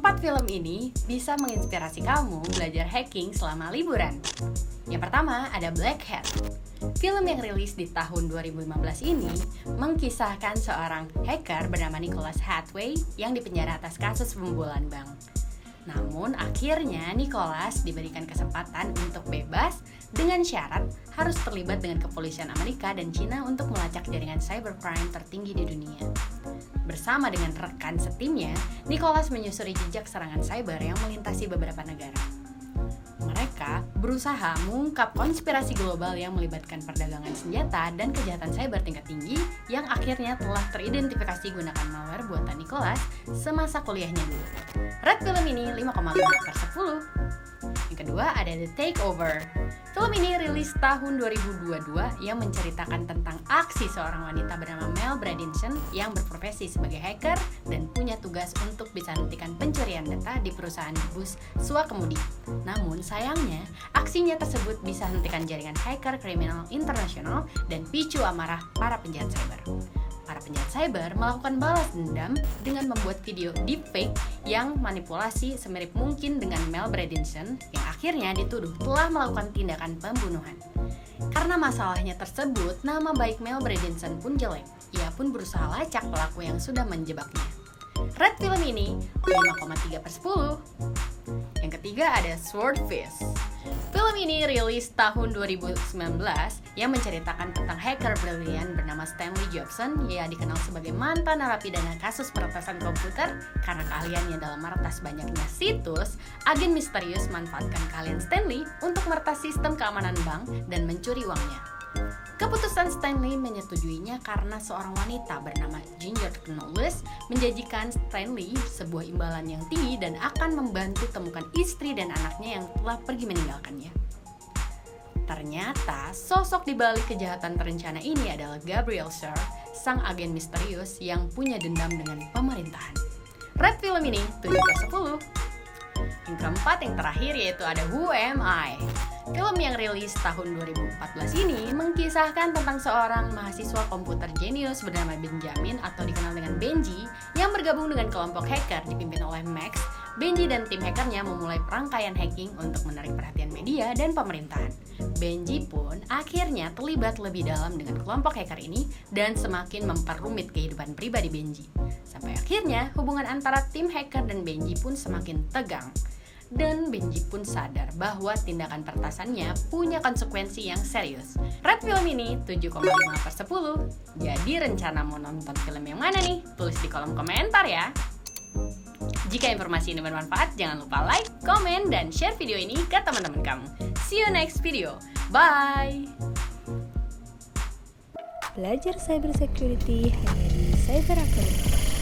Keempat film ini bisa menginspirasi kamu belajar hacking selama liburan. Yang pertama ada Black Hat. Film yang rilis di tahun 2015 ini mengkisahkan seorang hacker bernama Nicholas Hathaway yang dipenjara atas kasus pembobolan bank. Namun akhirnya Nicholas diberikan kesempatan untuk bebas dengan syarat harus terlibat dengan kepolisian Amerika dan Cina untuk melacak jaringan cybercrime tertinggi di dunia. Bersama dengan rekan setimnya, Nicholas menyusuri jejak serangan cyber yang melintasi beberapa negara. Mereka berusaha mengungkap konspirasi global yang melibatkan perdagangan senjata dan kejahatan cyber tingkat tinggi yang akhirnya telah teridentifikasi gunakan malware buatan Nicholas semasa kuliahnya dulu. Rate film ini 5,5/10. Yang kedua ada The Takeover. Film ini rilis tahun 2022 yang menceritakan tentang aksi seorang wanita bernama Mel Bredinson yang berprofesi sebagai hacker dan punya tugas untuk bisa hentikan pencurian data di perusahaan bus swakemudi. Namun sayangnya, aksinya tersebut bisa hentikan jaringan hacker kriminal internasional dan picu amarah para penjahat cyber. Para penjahat cyber melakukan balas dendam dengan membuat video deepfake yang manipulasi semirip mungkin dengan Mel Bredinson yang akhirnya dituduh telah melakukan tindakan pembunuhan. Karena masalahnya tersebut, nama baik Mel Bredinson pun jelek. Ia pun berusaha lacak pelaku yang sudah menjebaknya. Rate film ini 5,3/10. Yang ketiga ada Swordfish. Film ini rilis tahun 2019 yang menceritakan tentang hacker brilian bernama Stanley Jobson. Ia dikenal sebagai mantan narapidana kasus peretasan komputer karena keahliannya dalam meretas banyaknya situs. Agen misterius manfaatkan keahlian Stanley untuk meretas sistem keamanan bank dan mencuri uangnya. Keputusan Stanley menyetujuinya karena seorang wanita bernama Ginger Knowles menjanjikan Stanley sebuah imbalan yang tinggi dan akan membantu temukan istri dan anaknya yang telah pergi meninggalkannya. Ternyata sosok di balik kejahatan terencana ini adalah Gabriel Sher, sang agen misterius yang punya dendam dengan pemerintahan. Rate film ini 7/10. Yang keempat, yang terakhir yaitu ada Who Am I? Film yang rilis tahun 2014 ini mengkisahkan tentang seorang mahasiswa komputer jenius bernama Benjamin atau dikenal dengan Benji yang bergabung dengan kelompok hacker dipimpin oleh Max. Benji dan tim hackernya memulai rangkaian hacking untuk menarik perhatian media dan pemerintahan. Benji pun akhirnya terlibat lebih dalam dengan kelompok hacker ini dan semakin memperumit kehidupan pribadi Benji. Sampai akhirnya hubungan antara tim hacker dan Benji pun semakin tegang. Dan Benji pun sadar bahwa tindakan peretasannya punya konsekuensi yang serius. Rate film ini 7,5/10. Jadi rencana mau nonton film yang mana nih? Tulis di kolom komentar ya. Jika informasi ini bermanfaat, jangan lupa like, komen, dan share video ini ke teman-teman kamu. See you next video. Bye! Belajar cybersecurity hanya di Cyber Academy.